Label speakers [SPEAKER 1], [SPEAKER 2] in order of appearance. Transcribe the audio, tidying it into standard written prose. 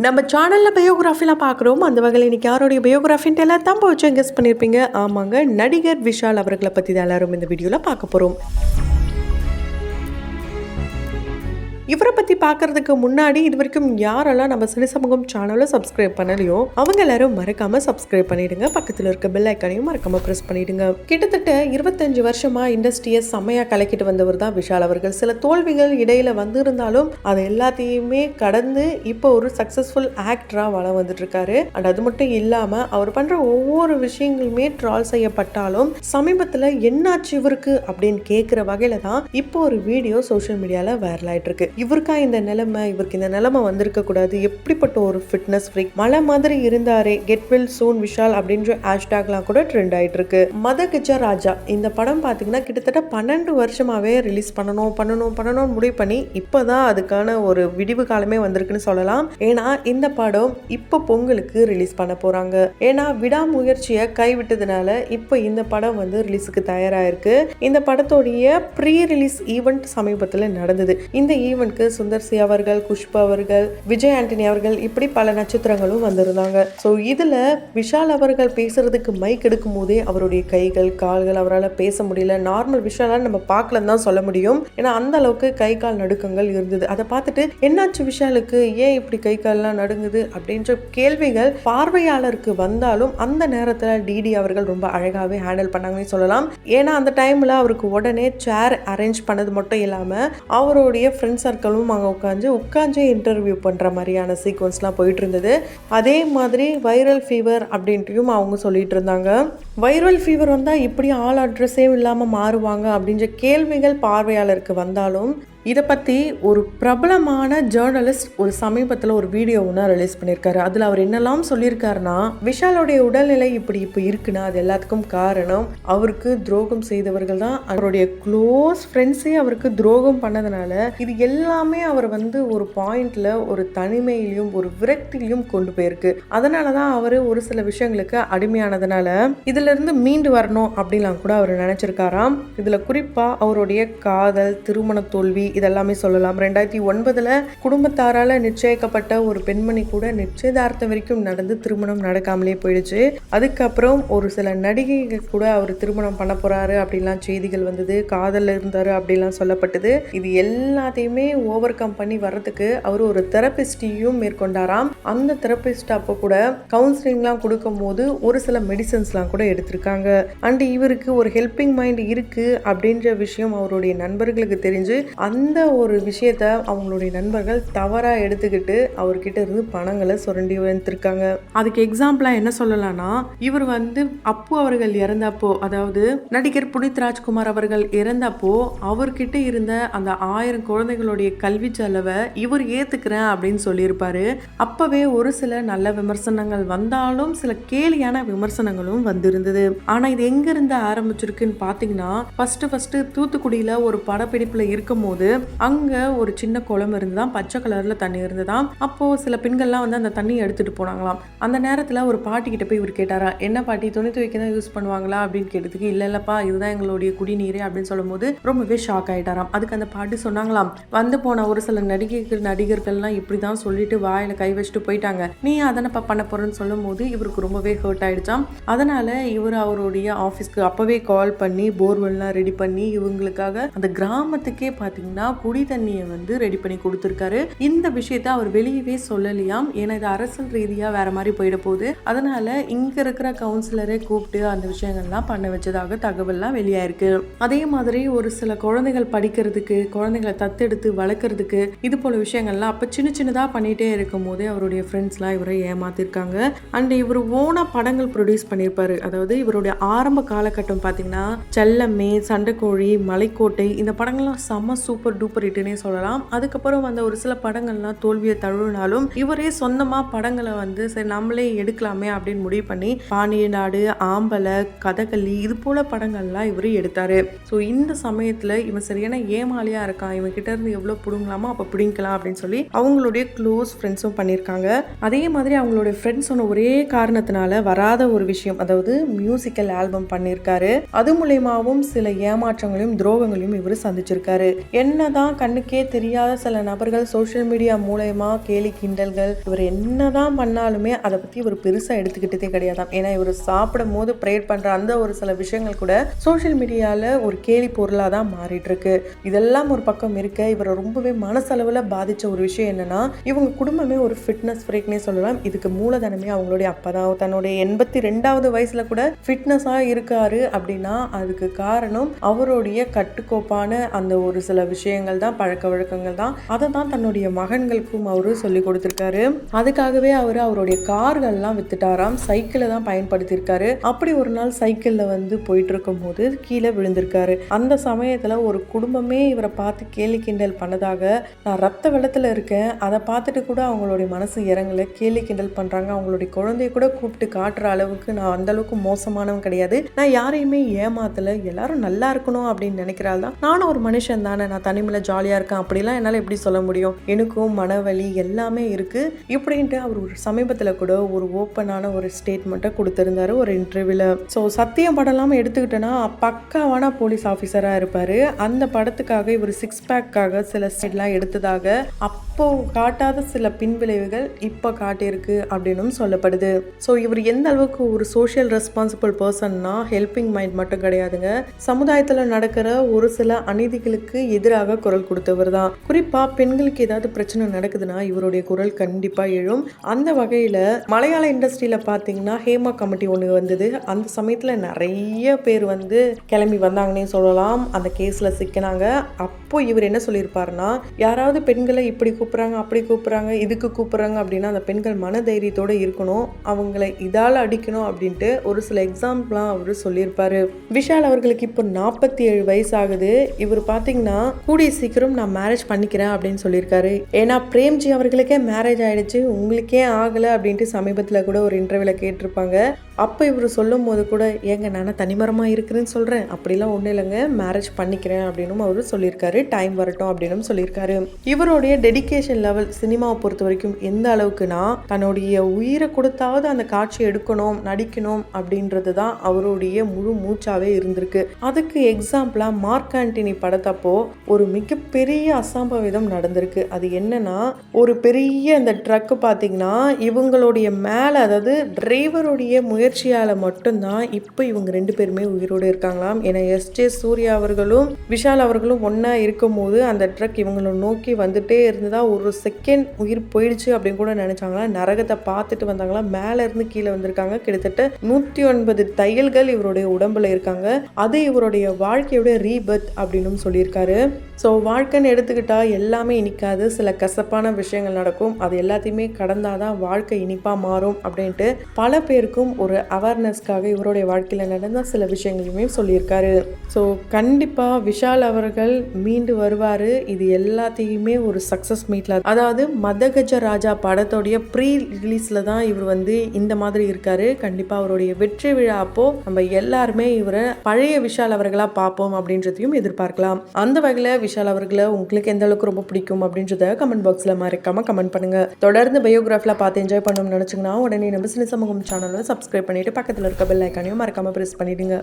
[SPEAKER 1] நம்ம சேனலில் பயோகிராஃபிலாம் பார்க்குறோம். அந்த வகையில் இன்றைக்கி யாருடைய பயோகிராஃபின்ட்டு எல்லாம் தம்ப வச்சு கெஸ் பண்ணியிருப்பீங்க. ஆமாங்க, நடிகர் விஷால் அவர்களை பற்றி தான் எல்லாரும் இந்த வீடியோவில் பார்க்க போகிறோம். இவரை பற்றி பார்க்கறதுக்கு முன்னாடி இது வரைக்கும் யாரெல்லாம் நம்ம சினி சமூகம் சேனலை சப்ஸ்கிரைப் பண்ணலையோ அவங்க எல்லாரும் மறக்காம சப்ஸ்கிரைப் பண்ணிடுங்க. பக்கத்தில் இருக்க பெல் ஐக்கானையும் மறக்காம ப்ரெஸ் பண்ணிடுங்க. கிட்டத்தட்ட 25 வருஷமா இண்டஸ்ட்ரியை செம்மையா கலக்கிட்டு வந்தவர் தான் விஷால் அவர்கள். சில தோல்விகள் இடையில வந்திருந்தாலும் அதை எல்லாத்தையுமே கடந்து இப்போ ஒரு சக்சஸ்ஃபுல் ஆக்டரா வளம் வந்துட்டு இருக்காரு. அண்ட் அது மட்டும் இல்லாம அவர் பண்ற ஒவ்வொரு விஷயங்களுமே ட்ரால் செய்யப்பட்டாலும் சமீபத்தில் என்னாச்சு இவருக்கு அப்படின்னு கேட்கிற வகையில தான் இப்போ ஒரு வீடியோ சோஷியல் மீடியால வைரல் ஆயிட்டு இருக்கு. இவருக்கு இந்த நிலைமை வந்திருக்க கூடாது, எப்படிப்பட்ட ஒரு ஃபிட்னஸ் ஃப்ரீக், மலை மாதிரி இருந்தாரே, கெட் வெல் சூன் விஷால் அப்படின்ற ஹேஷ்டாக்லாம் கூட ட்ரெண்ட் ஆயிட்டு இருக்கு. மதகஜ ராஜா இந்த படம் பாத்தீங்கன்னா கிட்டத்தட்ட 12 வருஷமாவே ரிலீஸ் பண்ணணும் முடிவு பண்ணி இப்பதான் அதுக்கான ஒரு விடிவு காலமே வந்திருக்குன்னு சொல்லலாம். ஏன்னா இந்த படம் இப்போ பொங்கலுக்கு ரிலீஸ் பண்ண போறாங்க. ஏன்னா விடாமுயற்சியை கைவிட்டதுனால இப்போ இந்த படம் வந்து ரிலீஸுக்கு தயாராயிருக்கு. இந்த படத்தோடைய ப்ரீ ரிலீஸ் ஈவெண்ட் சமீபத்தில் நடந்தது. இந்த ஈவெண்ட் சுந்தர் சி அவர்கள், குஷ்பா அவர்கள், விஜய் ஆண்டனி அவர்கள், இப்படி பல நட்சத்திரங்களும் வந்திருந்தாங்க. ஸோ இதுல விஷால் அவர்கள் பேசுறதுக்கு மைக் எடுக்கும் போதே அவருடைய கைகள் கால்கள் அவரால் பேச முடியல. நார்மல் விஷால நம்ம பார்க்கலன்னு தான் சொல்ல முடியும். ஏன்னா அந்த அளவுக்கு கை கால் நடுக்கங்கள் இருந்தது. அதை பார்த்துட்டு என்னாச்சு விஷாலுக்கு, ஏன் இப்படி கை கால்லாம் நடுங்குது அப்படின்ற கேள்விகள் பார்வையாளருக்கு வந்தாலும் அந்த நேரத்தில் டிடி அவர்கள் ரொம்ப அழகாவே ஹேண்டில் பண்ணாங்கன்னு சொல்லலாம். ஏன்னா அந்த டைம்ல அவருக்கு உடனே சேர் அரேஞ்ச் பண்ணது மட்டும் இல்லாம அவருடைய ஃப்ரெண்ட்ஸ் சர்க்கிளும் அங்கே உட்காந்து இன்டர்வியூ பண்ணுற மாதிரியான சீக்வன்ஸ்லாம் போயிட்டு இருந்தது. அதே மாதிரி வைரல் ஃபீவர் அப்படின்ட்டும் அவங்க சொல்லிட்டு இருந்தாங்க. வைரல் ஃபீவர் வந்தால் இப்படி ஆள் அட்ரஸே இல்லாமல் மாறுவாங்க அப்படின்ற கேள்விகள் பார்வையாளருக்கு வந்தாலும் இதை பற்றி ஒரு பிரபலமான ஜேர்னலிஸ்ட் ஒரு சமீபத்தில் ஒரு வீடியோ ஒன்று ரிலீஸ் பண்ணியிருக்காரு. அதில் அவர் என்னெல்லாம் சொல்லியிருக்காருன்னா, விஷாலுடைய உடல்நிலை இப்படி இப்போ இருக்குன்னா அது எல்லாத்துக்கும் காரணம் அவருக்கு துரோகம் செய்தவர்கள் தான். அவருடைய க்ளோஸ் ஃப்ரெண்ட்ஸே அவருக்கு துரோகம் பண்ணதுனால இது எல்லாமே அவர் வந்து ஒரு பாயிண்ட்ல ஒரு தனிமையிலையும் ஒரு விரக்தியிலையும் கொண்டு போயிருக்கு. அதனால தான் அவர் ஒரு சில விஷயங்களுக்கு அடிமையானதுனால இதுல இருந்து மீண்டு வரணும் அப்படின்லாம் கூட அவர் நினைச்சிருக்காராம். இதுல குறிப்பா அவருடைய காதல், திருமண தோல்வி இதெல்லாமே சொல்லலாம். 2009 குடும்பத்தாரால நிச்சயிக்கப்பட்ட ஒரு பெண்மணி கூட நிச்சயதார்த்தம் வரைக்கும் நடந்து திருமணம் நடக்காமலே போயிடுச்சு. அதுக்கப்புறம் ஒரு சில நடிகைகள் கூட அவர் திருமணம் பண்ண போறாரு அப்படின்லாம் செய்திகள் வந்தது. காதல்ல இருந்தாரு அப்படின்லாம் சொல்லப்பட்டது. இது எல்லாத்தையுமே ஓவர் கம் பண்ணி வர்றதுக்கு அவர் ஒரு தெரபிஸ்டையும் மேற்கொண்டாராம். அந்த தெரபிஸ்ட் அப்போ கூட கவுன்சிலிங்லாம் கொடுக்கும் போது ஒரு சில மெடிசன்ஸ்லாம் கூட எடுத்திருக்காங்க. அண்ட் இவருக்கு ஒரு ஹெல்பிங் மைண்ட் இருக்கு அப்படின்ற விஷயம் அவருடைய நண்பர்களுக்கு தெரிஞ்சு அந்த ஒரு விஷயத்த அவங்களுடைய நண்பர்கள் தவறா எடுத்துக்கிட்டு அவர்கிட்ட இருந்து பணங்களை சுரண்டி வந்துருக்காங்க. அதுக்கு எக்ஸாம்பிளா என்ன சொல்லலாம்னா, இவர் வந்து அப்பு அவர்கள் இறந்தப்போ, அதாவது நடிகர் புனித் ராஜ்குமார் அவர்கள் இறந்தப்போ அவர்கிட்ட இருந்த அந்த 1000 குழந்தைகளுடைய கல்வி செலவை இவர் ஏத்துக்கிறேன் அப்படின்னு சொல்லியிருப்பாரு. அப்பவே ஒரு சில நல்ல விமர்சனங்கள் வந்தாலும் சில கேலியான விமர்சனங்களும் வந்திருந்தது. ஆனா இது எங்க இருந்து ஆரம்பிச்சிருக்குன்னு பாத்தீங்கன்னா, ஃபர்ஸ்ட் தூத்துக்குடியில ஒரு படப்பிடிப்புல இருக்கும் போது அங்க ஒரு சின்ன குளம் இருந்துதான், பச்சை கலர்ல தண்ணி இருந்துதான். அப்போ சில பெண்கள்லாம் வந்து அந்த தண்ணியை எடுத்துட்டு போனாங்களாம். அந்த நேரத்துல ஒரு பாட்டி கிட்ட போய் இவர் கேட்டாரா, என்ன பாட்டி துணி துவைக்க தான் யூஸ் பண்ணுவாங்களா அப்படின்னு கேட்டதுக்கு, இல்லப்பா இதுதான் எங்களுடைய குடிநீரே அப்படின்னு சொல்லும் போது ரொம்பவே ஷாக் ஆயிட்டாராம். அதுக்கு அந்த பாட்டி சொன்னாங்களாம், வந்து போன ஒரு சில நடிகர்கள்லாம் இப்படிதான் சொல்லிட்டு வாயில கை வச்சுட்டு போயிட்டாங்க, நீ அதனப்பா பண்ண போறேன்னு சொல்லும் போது இவருக்கு ரொம்பவே ஹர்ட் ஆயிடுச்சாம். அதனால இவர் அவருடைய ஆஃபீஸ்க்கு அப்பவே கால் பண்ணி போர்வெல்லாம் ரெடி பண்ணி இவங்களுக்காக அந்த கிராமத்துக்கே பாத்தீங்கன்னா குடி தண்ணியை வந்து ரெடி பண்ணி கொடுத்துருக்காரு. இந்த விஷயத்த அவர் வெளியவே சொல்லலையாம். ஏன்னா இது அரசியல் ரீதியா வேற மாதிரி போயிட போகுது. அதனால இங்க இருக்கிற கவுன்சிலரை கூப்பிட்டு அந்த விஷயங்கள்லாம் பண்ண வச்சதாக தகவல்லாம் வெளியாயிருக்கு. அதே மாதிரி ஒரு சில குழந்தைகள் படிக்கிறதுக்கு, குழந்தைகளை தத்தெடுத்து வளர்க்கறதுக்கு இது போல விஷயங்கள்லாம் அப்ப சின்னதா பண்ணிட்டே இருக்கும் போதே அவருடைய ஃப்ரெண்ட்ஸ்லாம் இவரை ஏமாத்திருக்காங்க. அண்ட் இவர் ஓனா படங்கள் ப்ரொடியூஸ் பண்ணியிருப்பாரு. அதாவது இவருடைய ஆரம்ப காலகட்டம் பாத்தீங்கன்னா செல்லம்மே, சண்டைக்கோழி, மலைக்கோட்டை இந்த படங்கள்லாம் செம்ம சூப்பர் டூப்பர் ஹிட்னே சொல்லலாம். அதுக்கப்புறம் வந்த ஒரு சில படங்கள்லாம் தோல்வியை தழுவினாலும் இவரே சொந்தமா படங்களை வந்து சரி நம்மளே எடுக்கலாமே அப்படின்னு முடிவு பண்ணி பாண்டிய நாடு, ஆம்பலை, கதகளி இது போல படங்கள்லாம் இவரு எடுத்தாரு. ஸோ இந்த சமயத்துல இவன் சரியான ஏமாலியா இருக்கான், இவன் கிட்ட இருந்து எவ்வளவு பிடுங்கலாமோ அப்ப பிடிக்கலாம் அப்படின்னு சொல்லி அவங்களுடைய க்ளோஸ் ஃப்ரெண்ட்ஸும் பண்ணியிருக்காங்க. அதே மாதிரி அவங்களுடைய ஃப்ரெண்ட்ஸ் சொன்ன ஒரே காரணத்தினால வராத ஒரு விஷயம், அதாவது மியூசிக்கல் ஆல்பம் பண்ணியிருக்காரு. அது மூலயமாவும் சில ஏமாற்றங்களையும் துரோகங்களையும் இவர் சந்திச்சிருக்காரு. என்னதான் கண்ணுக்கே தெரியாத சில நபர்கள் சோசியல் மீடியா மூலயமா கேலி கிண்டல்கள் இவர் என்னதான் பண்ணாலுமே அதை பத்தி இவர் பெருசா எடுத்துக்கிட்டதே கிடையாதாம். ஏன்னா இவர் சாப்பிடும் போது ப்ரேயர் பண்ற அந்த ஒரு சில விஷயங்கள் கூட சோசியல் மீடியால ஒரு கேலி பொருளா தான் மாறிட்டு இருக்கு. இதெல்லாம் ஒரு பக்கம் இருக்க இவரை ரொம்பவே மனசளவுல பாதிச்ச ஒரு விஷயம் என்னன்னா, இவங்க குடும்பமே ஒரு ஃபிட்னஸ் ஃப்ரீக்னே சொல்லலாம். இதுக்கு மூலதனமே அவங்களுடைய அப்பா தான். தன்னுடைய 82வது வயசுல கூட ஃபிட்னஸா இருக்காரு அப்படின்னா அதுக்கு காரணம் அவருடைய கட்டுக்கோப்பான அந்த ஒரு சில விஷயங்கள் தான், பழக்க வழக்கங்கள் தான். அதை தான் தன்னுடைய மகன்களுக்கும் அவரு சொல்லி கொடுத்திருக்காரு. அதுக்காகவே அவருடைய கார்கள்லாம் வித்துட்டாராம், சைக்கிளை தான் பயன்படுத்தியிருக்காரு. அப்படி ஒரு நாள் சைக்கிள்ல போயிட்டு இருக்கும் போது கீழே விழுந்திருக்காரு. அந்த சமயத்துல ஒரு குடும்பமே இவரை பார்த்து கேலி கிண்டல் பண்ணதாக, நான் ரத்த வெள்ளத்துல இருக்கேன், அதை பார்த்துட்டு கூட அவங்களுடைய மனசு இறங்கல, கேலி கிண்டல் பண்றாங்க, அவங்களுடைய குழந்தைய கூட கூப்பிட்டு காட்டுற அளவுக்கு நான் அந்த அளவுக்கு மோசமானவன் கிடையாது, நான் யாரையுமே ஏமாத்தல, எல்லாரும் நல்லா இருக்கணும் அப்படின்னு நினைக்கிறாள் தான், நானும் ஒரு மனுஷன் தானே, நான் தனிமையில ஜாலியா இருக்கேன், அப்படிலாம் என்னால எப்படி சொல்ல முடியும், எனக்கும் மனவலி எல்லாமே இருக்கு இப்படின்ட்டு அவர் ஒரு சமீபத்துல கூட ஒரு ஓப்பனான ஒரு ஸ்டேட்மெண்ட்டை கொடுத்திருந்தாரு ஒரு இன்டர்வியூல. ஸோ சத்தியம் படம்லாம எடுத்துக்கிட்டோன்னா பக்காவான போலீஸ் ஆஃபீஸரா இருப்பாரு. அந்த படத்துக்காக இவர் 6 பேக்காக சில சைட்லாம் எடுத்ததாக அப்போ காட்டாத சில பின்விளைவுகள் இப்போ காட்டியிருக்கு அப்படின்னு சொல்லப்படுது. ஸோ இவர் எந்த அளவுக்கு ஒரு சோஷியல் ரெஸ்பான்சிபிள் பர்சன்னா ஹெல்பிங் மைண்ட் மட்டும் கிடையாதுங்க, சமுதாயத்தில் நடக்கிற ஒரு சில அநீதிகளுக்கு எதிராக குரல் கொடுத்தவர் தான். குறிப்பாக பெண்களுக்கு ஏதாவது பிரச்சனை நடக்குதுன்னா இவருடைய குரல் கண்டிப்பாக எழும். அந்த வகையில் மலையாள இண்டஸ்ட்ரியில் பார்த்தீங்கன்னா ஹேமா கமிட்டி ஒன்று வந்தது. அந்த சமயத்தில் நிறைய பேர் கிளம்பி வந்தாங்கன்னே சொல்லலாம். அந்த கேஸில் சிக்கினாங்க. அப்போ இவர் என்ன சொல்லியிருப்பாருன்னா, யாராவது பெண்களை இப்படி கூப்பிட்றாங்க அப்படி கூப்பிட்றாங்க இதுக்கு கூப்பிட்றாங்க அப்படின்னா அந்த பெண்கள் மன தைரியத்தோடு இருக்கணும், அவங்களை இதால் அடிக்கணும் அப்படின்ட்டு ஒரு சில எக்ஸாம்பிள்லாம் அவர் சொல்லியிருப்பாரு. விஷால் அவர்களுக்கு இப்போ 47 வயசு ஆகுது. இவர் பார்த்தீங்கன்னா கூடிய சீக்கிரம் நான் மேரேஜ் பண்ணிக்கிறேன் அப்படின்னு சொல்லியிருக்காரு. ஏன்னா பிரேம்ஜி அவர்களுக்கே மேரேஜ் ஆயிடுச்சு, உங்களுக்கே ஆகலை அப்படின்ட்டு சமீபத்தில் கூட ஒரு இன்டர்வியூவில் கேட்டிருப்பாங்க. அப்போ இவர் சொல்லும் போது கூட, ஏங்க நான் தனிமரமாக இருக்கிறேன்னு சொல்கிறேன், அப்படிலாம் ஒன்றும் இல்லைங்க, மேரேஜ் பண்ணிக்கிறேன் அப்படின்னு அவர் சொல்லியிருக்காரு, டைம் வரட்டும் அப்படின்னு சொல்லியிருக்காரு. இவருடைய டெடிகேஷன் லெவல் சினிமாவை பொறுத்த வரைக்கும் எந்த அளவுக்குனா, தன்னுடைய உயிரை கொடுத்தாவது அந்த காட்சி எடுக்கணும் நடிக்கணும் அப்படின்றது தான் அவருடைய முழு மூச்சாவே இருந்திருக்கு. அதுக்கு எக்ஸாம்பிளா மார்க் ஆண்டனி படத்தப்போ ஒரு மிகப்பெரிய அசம்பாவிதம் நடந்திருக்கு. அது என்னன்னா, ஒரு பெரிய அந்த ட்ரக் பார்த்தீங்கன்னா இவங்களுடைய மேலே, அதாவது டிரைவருடைய முயற்சியால் மட்டும்தான் இப்போ இவங்க 2 பேருமே உயிரோடு இருக்காங்களாம். ஏன்னா எஸ்ஜே சூர்யா அவர்களும் விஷால் அவர்களும் ஒன்றா இருக்கும் போது அந்த ட்ரக் இவங்களை நோக்கி வந்துட்டே இருந்ததா, ஒரு செகண்ட் உயிர் போயிடுச்சு அப்படின்னு கூட நினைச்சாங்களா. நரகத்தை பார்த்துட்டு வந்தாங்களா, மேலே இருந்து கீழே வந்திருக்காங்க. கிட்டத்தட்ட 109 தையல்கள் இவருடைய உடம்புல இருக்காங்க. அது இவருடைய வாழ்க்கையோட ரீபர்த் அப்படின்னு சொல்லியிருக்காரு. ஸோ வாழ்க்கைன்னு எடுத்துக்கிட்டா எல்லாமே இனிக்காது, சில கசப்பான விஷயங்கள் நடக்கும், அது எல்லாத்தையுமே கடந்தாதான் வாழ்க்கை இனிப்பாக மாறும் அப்படின்ட்டு பல பேருக்கும் ஒரு அவேர்னஸ்க்காக இவருடைய வாழ்க்கையில் நடந்த சில விஷயங்களையுமே சொல்லியிருக்காரு. ஸோ கண்டிப்பாக விஷால் அவர்கள் மீண்டு வருவார். இது எல்லாத்தையுமே ஒரு சக்ஸஸ் மீட்டில், அதாவது மதகஜ ராஜா படத்தோடைய ப்ரீ ரிலீஸில் தான் இவர் இந்த மாதிரி இருக்காரு. கண்டிப்பாக அவருடைய வெற்றி விழா அப்போ நம்ம எல்லாருமே இவரை பழைய விஷால் அவர்களாக பார்ப்போம் அப்படின்றதையும் எதிர்பார்க்கலாம். அந்த வகையில் விஷால் அவர்களை உங்களுக்கு எந்த அளவுக்கு ரொம்ப பிடிக்கும் அப்படின்றத கமெண்ட் பாக்ஸில் மறக்காம கமெண்ட் பண்ணுங்க. தொடர்ந்து பயோகிராஃபில் பார்த்து என்ஜாய் பண்ணணும்னு நினச்சிங்கன்னா உடனே நம்ம சினி சமூகம் சேனலை சப்ஸ்கிரைப் பண்ணிட்டு பக்கத்தில் இருக்க பெல் ஐக்கானையும் மறக்காம பிரஸ் பண்ணிடுங்க.